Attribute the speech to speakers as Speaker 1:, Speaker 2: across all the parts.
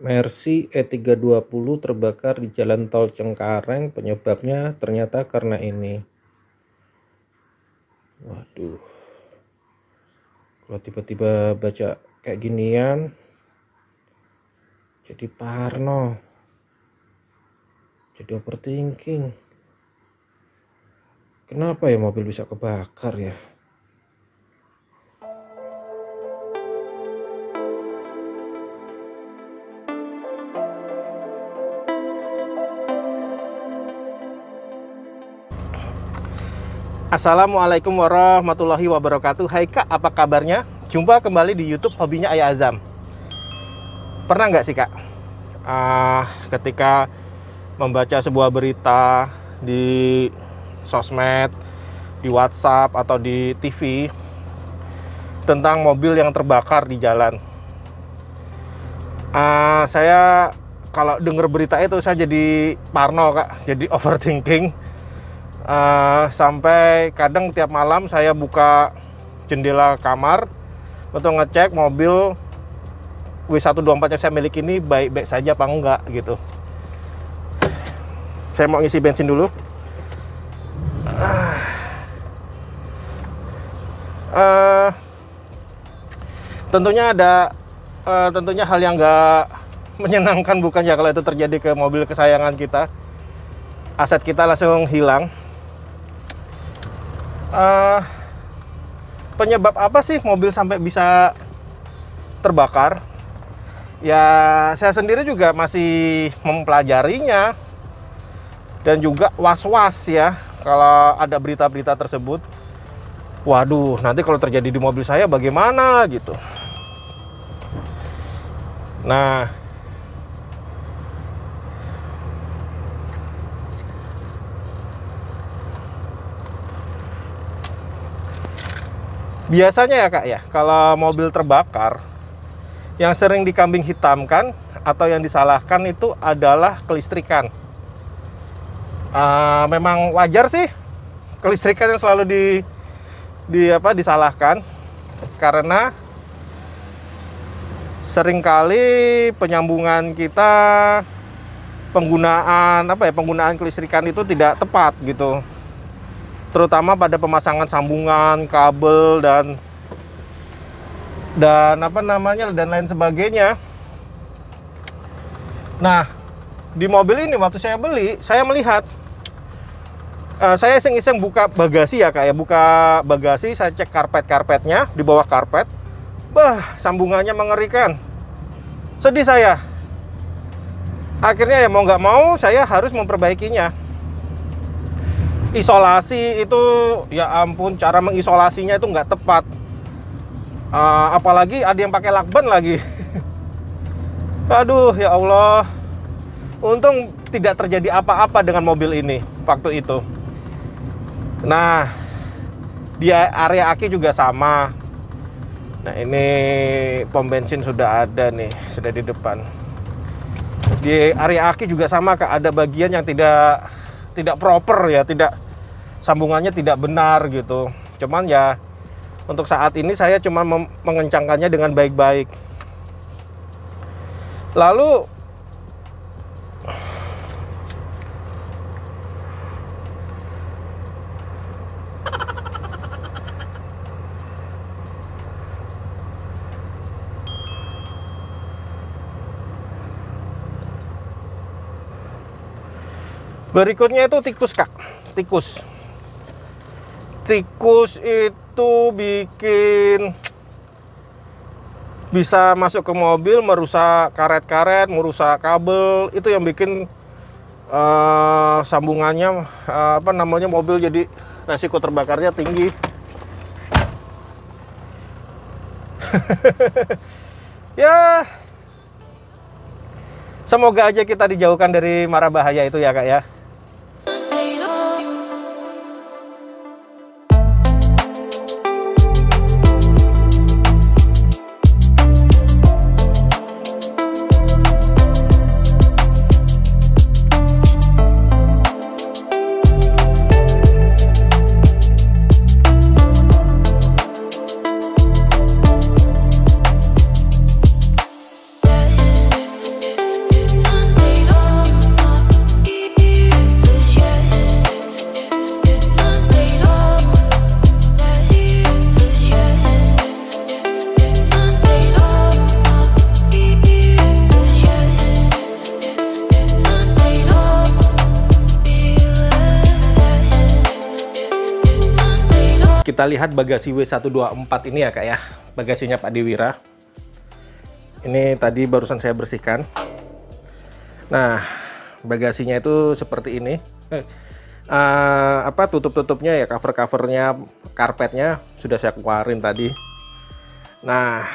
Speaker 1: Mercy E320 terbakar di Jalan Tol Cengkareng. Penyebabnya ternyata karena ini. Waduh, kalau tiba-tiba baca kayak ginian jadi parno, jadi overthinking. Kenapa ya mobil bisa kebakar ya? Assalamualaikum warahmatullahi wabarakatuh. Hai Kak, apa kabarnya? Jumpa kembali di YouTube Hobinya Ayah Azam. Pernah nggak sih Kak, ketika membaca sebuah berita di sosmed, di WhatsApp atau di TV tentang mobil yang terbakar di jalan? Saya kalau dengar berita itu saya jadi parno Kak, jadi overthinking. Sampai kadang tiap malam saya buka jendela kamar untuk ngecek mobil W124 yang saya miliki ini baik-baik saja apa enggak gitu. Saya mau ngisi bensin dulu. Tentunya hal yang enggak menyenangkan bukan ya kalau itu terjadi ke mobil kesayangan kita. Aset kita langsung hilang. Penyebab apa sih mobil sampai bisa terbakar? Ya, saya sendiri juga masih mempelajarinya dan juga was-was ya kalau ada berita-berita tersebut. Waduh, nanti kalau terjadi di mobil saya bagaimana gitu. Nah, biasanya ya Kak ya, kalau mobil terbakar, yang sering dikambing hitamkan atau yang disalahkan itu adalah kelistrikan. Memang wajar sih kelistrikan yang selalu disalahkan, karena seringkali penyambungan kita, penggunaan kelistrikan itu tidak tepat gitu. Terutama pada pemasangan sambungan, kabel dan lain sebagainya. Nah, di mobil ini waktu saya beli, saya melihat, saya iseng-iseng buka bagasi ya Kak ya, buka bagasi, saya cek karpetnya di bawah karpet. Bah, sambungannya mengerikan. Sedih saya. Akhirnya ya mau nggak mau saya harus memperbaikinya. Isolasi itu, ya ampun, cara mengisolasinya itu nggak tepat. Apalagi ada yang pakai lakban lagi. Aduh, ya Allah. Untung tidak terjadi apa-apa dengan mobil ini waktu itu. Nah, di area aki juga sama. Nah, ini pom bensin sudah ada nih, sudah di depan. Di area aki juga sama Kak, ada bagian yang tidak proper ya, sambungannya tidak benar gitu. Cuman ya untuk saat ini saya cuma mengencangkannya dengan baik-baik. Lalu berikutnya itu tikus Kak. Tikus itu bisa masuk ke mobil, merusak karet-karet, merusak kabel. Itu yang bikin sambungannya mobil jadi resiko terbakarnya tinggi. Ya, semoga aja kita dijauhkan dari mara bahaya itu ya Kak ya. Kita lihat bagasi W124 ini ya Kak ya, bagasinya Pak Dewira. Ini tadi barusan saya bersihkan. Nah, bagasinya itu seperti ini. Tutup-tutupnya ya, cover-covernya, karpetnya sudah saya keluarin tadi. Nah,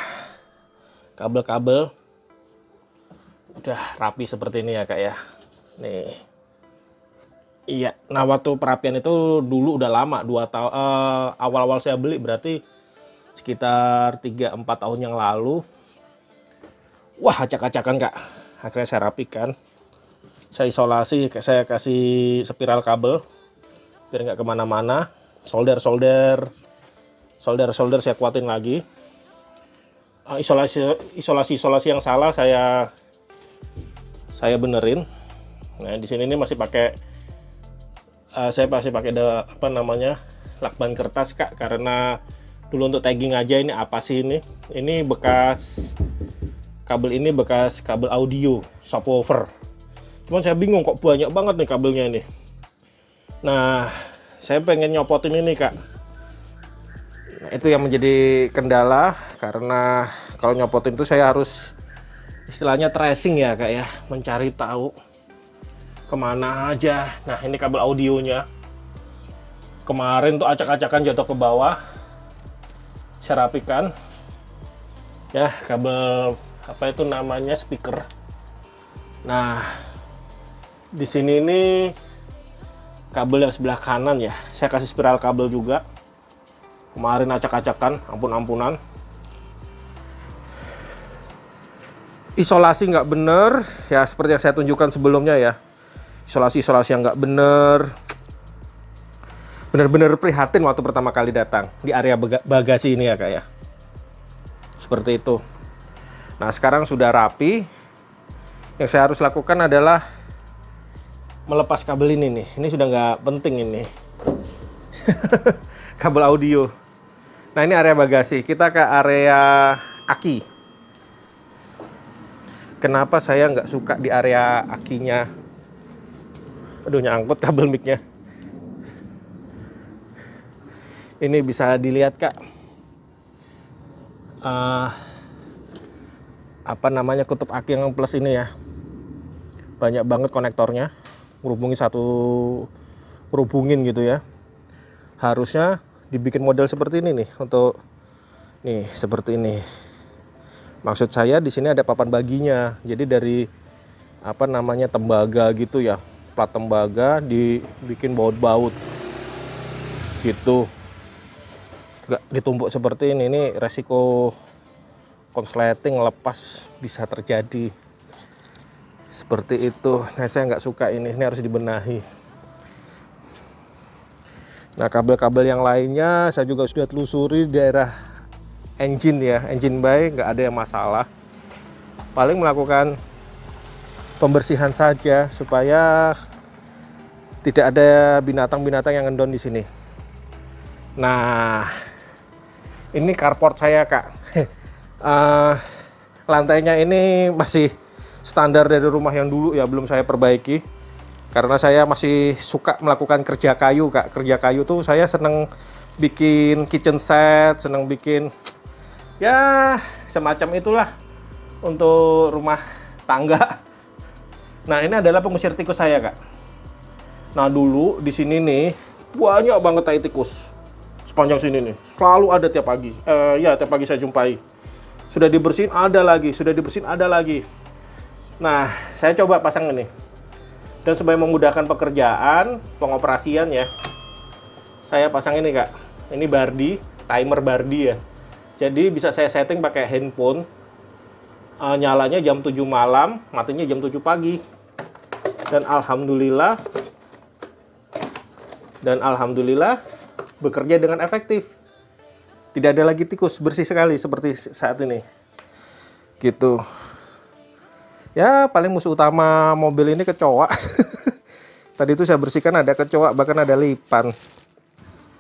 Speaker 1: kabel-kabel udah rapi seperti ini ya Kak ya. Nih. Iya, nah waktu perapian itu dulu udah lama, 2 tahun, awal-awal saya beli berarti sekitar 3-4 tahun yang lalu. Wah, acak-acakan Kak. Akhirnya saya rapikan. Saya isolasi, saya kasih spiral kabel biar nggak kemana-mana. Solder saya kuatin lagi. Isolasi yang salah saya benerin. Nah, di sini ini masih pakai saya masih pakai lakban kertas Kak, karena dulu untuk tagging aja. Ini apa sih ini? Ini bekas kabel audio subwoofer. Cuman saya bingung kok banyak banget nih kabelnya ini. Nah, saya pengen nyopotin ini Kak. Nah, itu yang menjadi kendala, karena kalau nyopotin itu saya harus istilahnya tracing ya Kak ya, mencari tahu kemana aja. Nah, ini kabel audionya kemarin tuh acak-acakan jatuh ke bawah, saya rapikan ya. Kabel apa itu namanya, speaker. Nah, di sini ini kabel yang sebelah kanan ya, saya kasih spiral kabel juga. Kemarin acak-acakan, ampun-ampunan. Isolasi nggak bener ya, seperti yang saya tunjukkan sebelumnya ya. Isolasi yang nggak bener, bener-bener prihatin waktu pertama kali datang di area bagasi ini ya Kak ya, seperti itu. Nah, sekarang sudah rapi. Yang saya harus lakukan adalah melepas kabel ini nih. Ini sudah nggak penting ini. Kabel audio. Nah, ini area bagasi. Kita ke area aki. Kenapa saya nggak suka di area akinya? Aduh, nyangkut kabel mic-nya. Ini bisa dilihat Kak. Kutub aki yang plus ini ya. Banyak banget konektornya. Ngerubungin gitu ya. Harusnya dibikin model seperti ini nih, untuk nih seperti ini. Maksud saya di sini ada papan baginya. Jadi dari tembaga gitu ya. Plat tembaga dibikin baut-baut gitu, nggak ditumpuk seperti ini resiko konsleting lepas bisa terjadi seperti itu. Nah, saya nggak suka ini harus dibenahi. Nah, kabel-kabel yang lainnya saya juga sudah telusuri daerah engine ya, engine bay, nggak ada yang masalah. Paling melakukan pembersihan saja supaya tidak ada binatang-binatang yang ngendon di sini. Nah, ini carport saya Kak. Lantainya ini masih standar dari rumah yang dulu ya, belum saya perbaiki. Karena saya masih suka melakukan kerja kayu Kak. Kerja kayu tuh saya seneng bikin kitchen set, seneng bikin ya semacam itulah untuk rumah tangga. Nah, ini adalah pengusir tikus saya Kak. Nah, dulu di sini nih banyak banget tai tikus sepanjang sini nih, selalu ada tiap pagi. Tiap pagi saya jumpai. Sudah dibersihin ada lagi, Nah, saya coba pasang ini. Dan supaya memudahkan pekerjaan pengoperasian ya, saya pasang ini Kak. Ini Bardi, timer Bardi ya. Jadi bisa saya setting pakai handphone. Nyalanya jam 7 malam, matinya jam 7 pagi. Dan alhamdulillah bekerja dengan efektif. Tidak ada lagi tikus, bersih sekali seperti saat ini. Gitu. Ya, paling musuh utama mobil ini kecoa. Tadi itu saya bersihkan ada kecoa, bahkan ada lipan.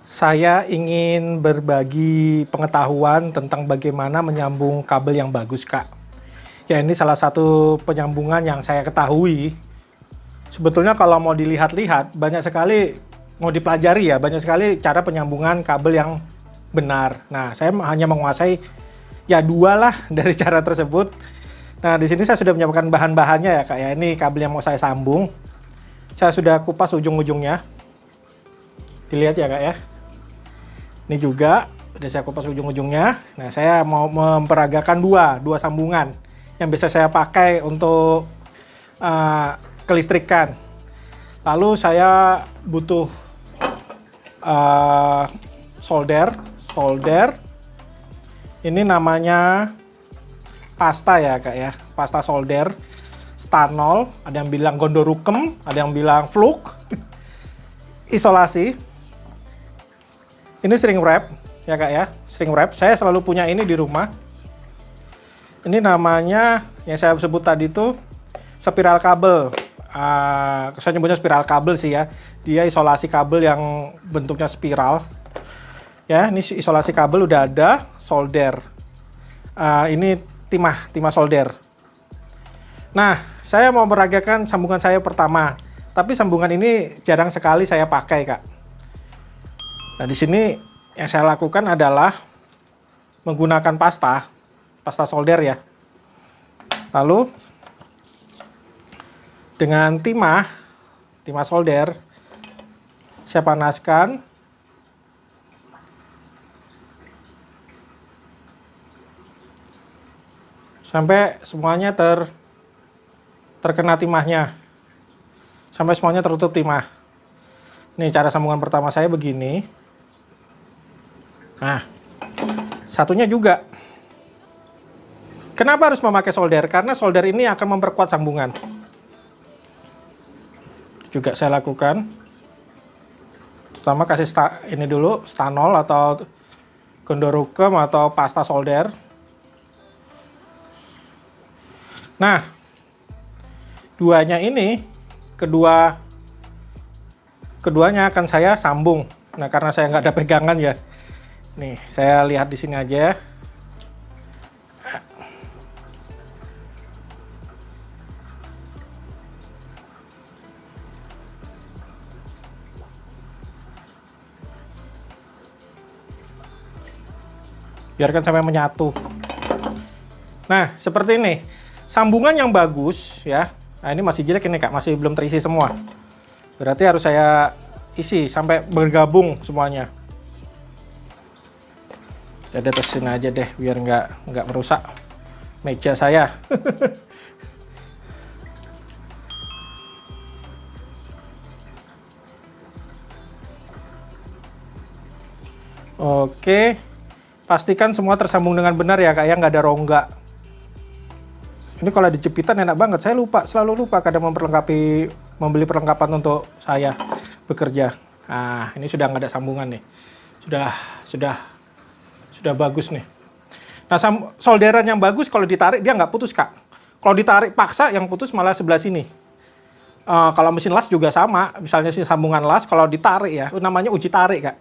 Speaker 1: Saya ingin berbagi pengetahuan tentang bagaimana menyambung kabel yang bagus Kak. Ya, ini salah satu penyambungan yang saya ketahui. Sebetulnya kalau mau dilihat-lihat, banyak sekali
Speaker 2: mau dipelajari ya, banyak sekali cara penyambungan kabel yang benar. Nah, saya hanya menguasai ya 2 lah dari cara tersebut. Nah, di sini saya sudah menyiapkan bahan-bahannya ya Kak ya. Ini kabel yang mau saya sambung. Saya sudah kupas ujung-ujungnya. Dilihat ya Kak ya. Ini juga udah saya kupas ujung-ujungnya. Nah, saya mau memperagakan dua sambungan yang bisa saya pakai untuk kelistrikan. Lalu saya butuh solder. Ini namanya pasta ya Kak ya, pasta solder, stanol, ada yang bilang gondorukem, ada yang bilang fluk, isolasi. Ini shrink wrap ya Kak ya, shrink wrap. Saya selalu punya ini di rumah. Ini namanya yang saya sebut tadi itu spiral kabel. Saya nyebutnya spiral kabel sih ya. Dia isolasi kabel yang bentuknya spiral. Ya, ini isolasi kabel udah ada, solder. Ini timah solder. Nah, saya mau meragakan sambungan saya pertama. Tapi sambungan ini jarang sekali saya pakai, Kak. Nah, di sini yang saya lakukan adalah menggunakan pasta solder ya. Lalu dengan timah solder saya panaskan sampai semuanya terkena timahnya, sampai semuanya tertutup timah. Nih cara sambungan pertama saya begini. Nah, satunya juga. Kenapa harus memakai solder? Karena solder ini akan memperkuat sambungan. Juga saya lakukan. Pertama kasih ini dulu, stanol atau gondorukem atau pasta solder. Nah, keduanya akan saya sambung. Nah, karena saya nggak ada pegangan ya. Nih, saya lihat di sini aja. Biarkan sampai menyatu. Nah, seperti ini. Sambungan yang bagus ya. Nah, ini masih jelek ini Kak, masih belum terisi semua. Berarti harus saya isi sampai bergabung semuanya. Jadi terusin aja deh biar nggak merusak meja saya. Oke. Pastikan semua tersambung dengan benar ya Kak ya, nggak ada rongga. Ini kalau ada jepitan enak banget, saya selalu lupa kadang membeli perlengkapan untuk saya bekerja. Nah, ini sudah nggak ada sambungan nih. Sudah bagus nih. Nah, solderan yang bagus kalau ditarik dia nggak putus Kak. Kalau ditarik paksa yang putus malah sebelah sini. Kalau mesin las juga sama, misalnya si sambungan las kalau ditarik ya, namanya uji tarik Kak.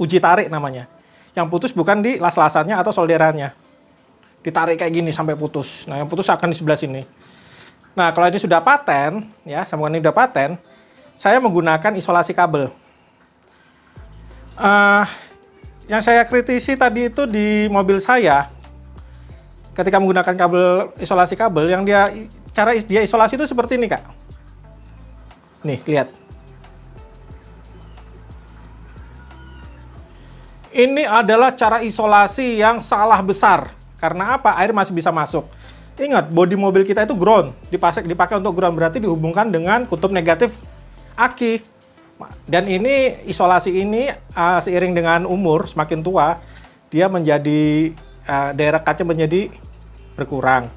Speaker 2: Uji tarik namanya. Yang putus bukan di las-lasannya atau solderannya. Ditarik kayak gini sampai putus. Nah, yang putus akan di sebelah sini. Nah, kalau ini sudah paten, ya, sambungan ini sudah paten, saya menggunakan isolasi kabel. Yang saya kritisi tadi itu di mobil saya, ketika menggunakan isolasi kabel, yang cara dia isolasi itu seperti ini, Kak. Nih, lihat. Ini adalah cara isolasi yang salah besar. Karena apa? Air masih bisa masuk. Ingat, bodi mobil kita itu ground. Dipakai untuk ground, berarti dihubungkan dengan kutub negatif aki. Dan ini, isolasi ini seiring dengan umur, semakin tua, dia menjadi, daerah kaca menjadi berkurang.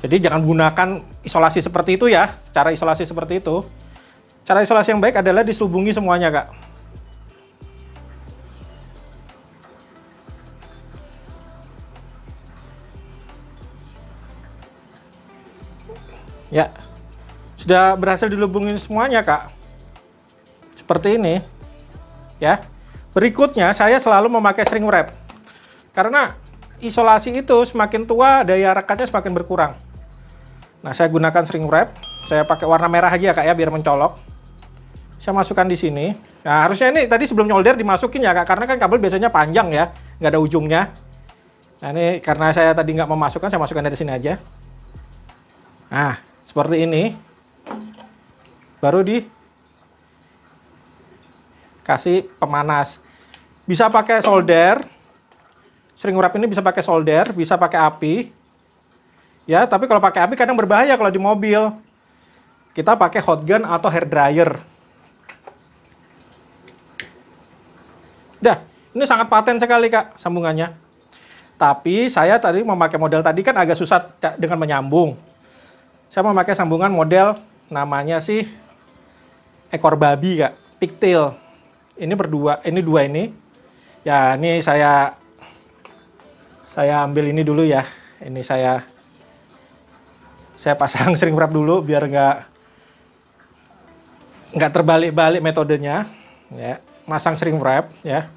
Speaker 2: Jadi jangan gunakan isolasi seperti itu ya. Cara isolasi seperti itu. Cara isolasi yang baik adalah diselubungi semuanya, Kak. Ya, sudah berhasil dilubungin semuanya Kak. Seperti ini, ya. Berikutnya saya selalu memakai shrink wrap. Karena isolasi itu semakin tua, daya rekatnya semakin berkurang. Nah, saya gunakan shrink wrap. Saya pakai warna merah aja Kak ya, biar mencolok. Saya masukkan di sini. Nah, harusnya ini tadi sebelum nyolder dimasukin ya, Kak, karena kan kabel biasanya panjang ya, nggak ada ujungnya. Nah, ini karena saya tadi nggak memasukkan, saya masukkan dari sini aja. Nah, seperti ini. Baru dikasih pemanas. Bisa pakai solder. Shrink wrap ini bisa pakai solder, bisa pakai api. Ya, tapi kalau pakai api kadang berbahaya kalau di mobil. Kita pakai hot gun atau hair dryer. Dah, ini sangat paten sekali, Kak, sambungannya. Tapi saya tadi memakai model tadi kan agak susah dengan menyambung. Saya memakai sambungan model namanya sih ekor babi, Kak, pigtail. Ini berdua, ini dua ini. Ya, ini saya ambil ini dulu ya. Ini saya pasang shrink wrap dulu biar nggak terbalik-balik metodenya. Ya, masang shrink wrap ya.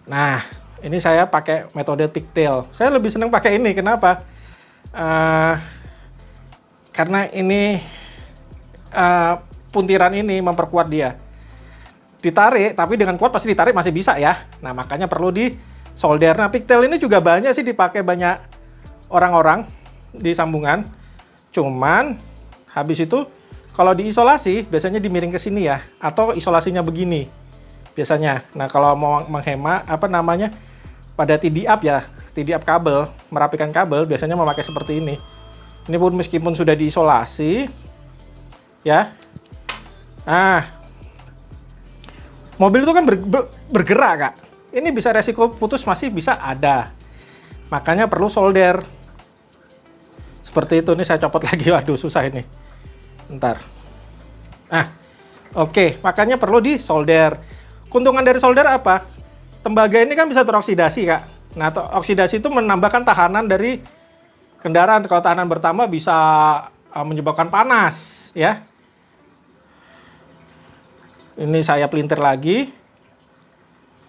Speaker 2: Nah, ini saya pakai metode pigtail. Saya lebih senang pakai ini. Kenapa? Karena ini puntiran ini memperkuat dia. Ditarik, tapi dengan kuat pasti ditarik masih bisa ya. Nah, makanya perlu di solder. Nah, pigtail ini juga banyak sih dipakai banyak orang-orang di sambungan. Cuman habis itu kalau diisolasi biasanya dimiring ke sini ya, atau isolasinya begini biasanya. Nah, kalau mau menghemat pada TD-up ya, TD-up kabel, merapikan kabel biasanya memakai seperti ini. Ini pun meskipun sudah diisolasi ya. Nah, mobil itu kan bergerak, Kak. Ini bisa resiko putus masih bisa ada. Makanya perlu solder. Seperti itu. Ini saya copot lagi. Waduh, susah ini. Bentar. Nah, oke. Makanya perlu di solder. Keuntungan dari solder apa? Tembaga ini kan bisa teroksidasi, Kak. Nah, oksidasi itu menambahkan tahanan dari kendaraan. Kalau tahanan bertambah bisa menyebabkan panas, ya. Ini saya pelintir lagi.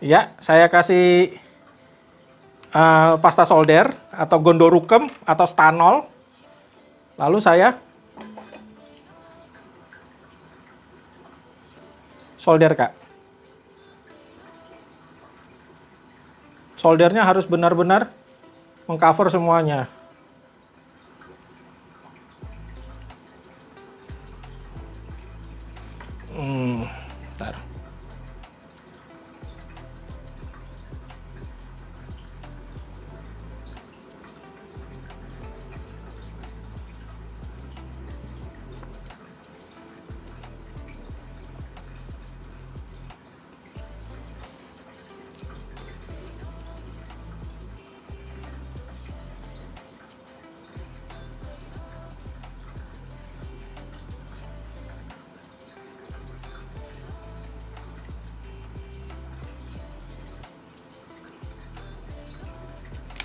Speaker 2: Ya, saya kasih pasta solder atau gondorukem atau stanol. Lalu saya solder, Kak. Soldernya harus benar-benar mengcover semuanya. Bentar.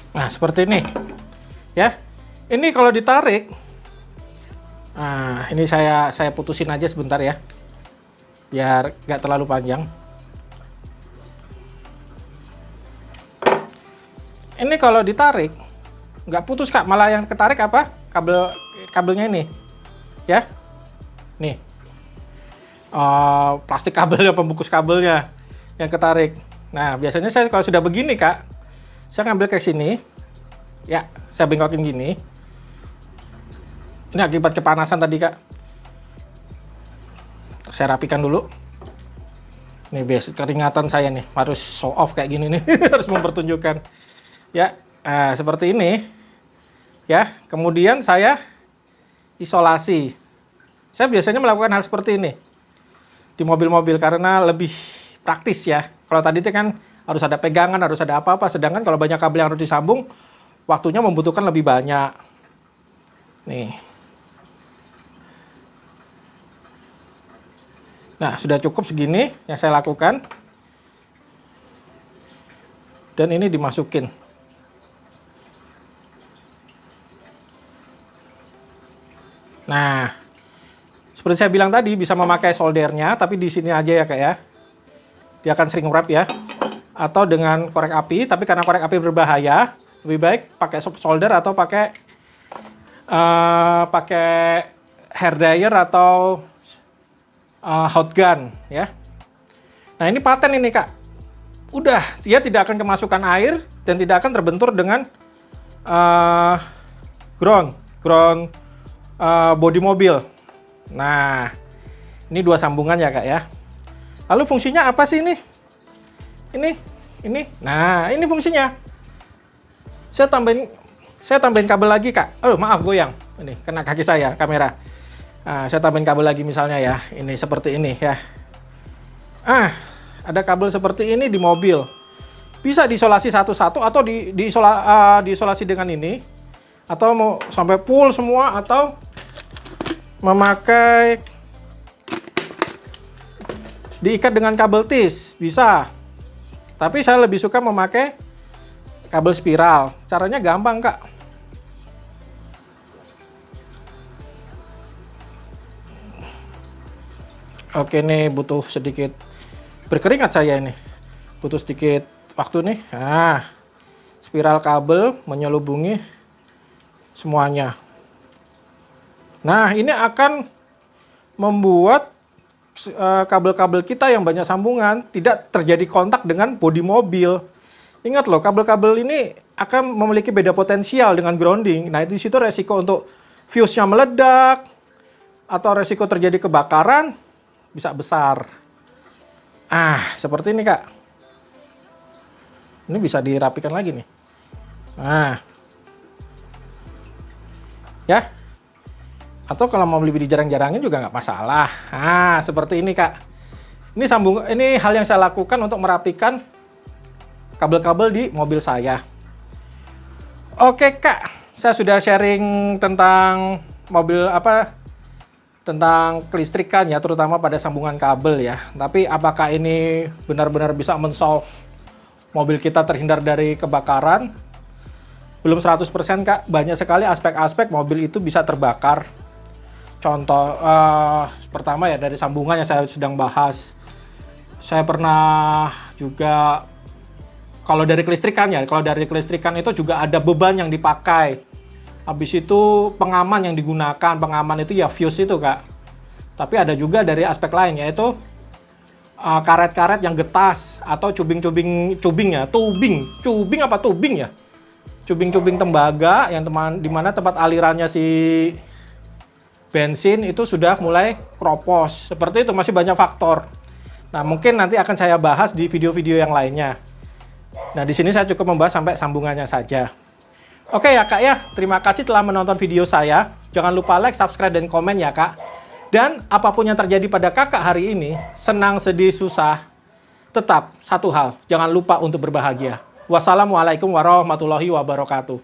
Speaker 2: Nah, seperti ini. Ya. Ini kalau ditarik, nah, ini saya putusin aja sebentar ya. Biar nggak terlalu panjang. Ini kalau ditarik, nggak putus, Kak. Malah yang ketarik apa? Kabelnya ini. Ya. Nih. Plastik kabelnya, pembungkus kabelnya yang ketarik. Nah, biasanya saya kalau sudah begini, Kak, saya ngambil ke sini. Ya, saya bengkokin gini. Ini akibat kepanasan tadi, Kak. Saya rapikan dulu. Nih, biasa keringatan saya nih. Harus show off kayak gini nih. Harus mempertunjukkan. Ya, seperti ini. Ya, kemudian saya isolasi. Saya biasanya melakukan hal seperti ini di mobil-mobil karena lebih praktis ya. Kalau tadi itu kan harus ada pegangan, harus ada apa-apa. Sedangkan kalau banyak kabel yang harus disambung, waktunya membutuhkan lebih banyak. Nih. Nah, sudah cukup segini yang saya lakukan. Dan ini dimasukin. Nah, seperti saya bilang tadi, bisa memakai soldernya, tapi di sini aja ya, Kak ya. Dia akan shrink wrap ya. Atau dengan korek api, tapi karena korek api berbahaya, lebih baik pakai solder atau pakai hair dryer atau hot gun ya. Nah, ini paten ini, Kak. Udah, dia tidak akan kemasukan air dan tidak akan terbentur dengan ground bodi mobil. Nah, ini 2 sambungan ya, Kak ya. Lalu fungsinya apa sih ini? Ini. Nah, ini fungsinya. Saya tambahin kabel lagi, Kak. Oh, maaf, goyang. Ini kena kaki saya, kamera. Nah, saya tambahin kabel lagi misalnya ya. Ini seperti ini ya. Ada kabel seperti ini di mobil. Bisa diisolasi satu-satu atau diisolasi dengan ini. Atau mau sampai full semua atau memakai diikat dengan kabel tis. Bisa. Tapi saya lebih suka memakai kabel spiral. Caranya gampang, Kak. Oke, nih butuh sedikit berkeringat saya ini. Butuh sedikit waktu nih. Nah, spiral kabel menyelubungi semuanya. Nah, ini akan membuat kabel-kabel kita yang banyak sambungan tidak terjadi kontak dengan bodi mobil. Ingat loh, kabel-kabel ini akan memiliki beda potensial dengan grounding. Nah, di situ resiko untuk fuse-nya meledak atau resiko terjadi kebakaran bisa besar. Seperti ini, Kak. Ini bisa dirapikan lagi nih. Nah. Ya. Atau kalau mau lebih dijarang-jarangin juga nggak masalah. Seperti ini, Kak. Ini hal yang saya lakukan untuk merapikan kabel-kabel di mobil saya. Oke, Kak. Saya sudah sharing tentang tentang kelistrikan ya, terutama pada sambungan kabel ya. Tapi apakah ini benar-benar bisa men-solve mobil kita terhindar dari kebakaran? Belum 100%, Kak. Banyak sekali aspek-aspek mobil itu bisa terbakar. Contoh pertama ya dari sambungan yang saya sedang bahas. Saya pernah juga kalau dari kelistrikan itu juga ada beban yang dipakai. Habis itu pengaman yang digunakan, pengaman itu ya fuse itu, Kak. Tapi ada juga dari aspek lain yaitu karet-karet yang getas atau cubing-cubing tembaga yang dimana tempat alirannya si bensin itu sudah mulai kropos. Seperti itu, masih banyak faktor. Nah, mungkin nanti akan saya bahas di video-video yang lainnya. Nah, di sini saya cukup membahas sampai sambungannya saja. Oke ya, Kak ya. Terima kasih telah menonton video saya. Jangan lupa like, subscribe, dan komen ya, Kak. Dan apapun yang terjadi pada Kakak hari ini, senang, sedih, susah, tetap satu hal, jangan lupa untuk berbahagia. Wassalamualaikum warahmatullahi wabarakatuh.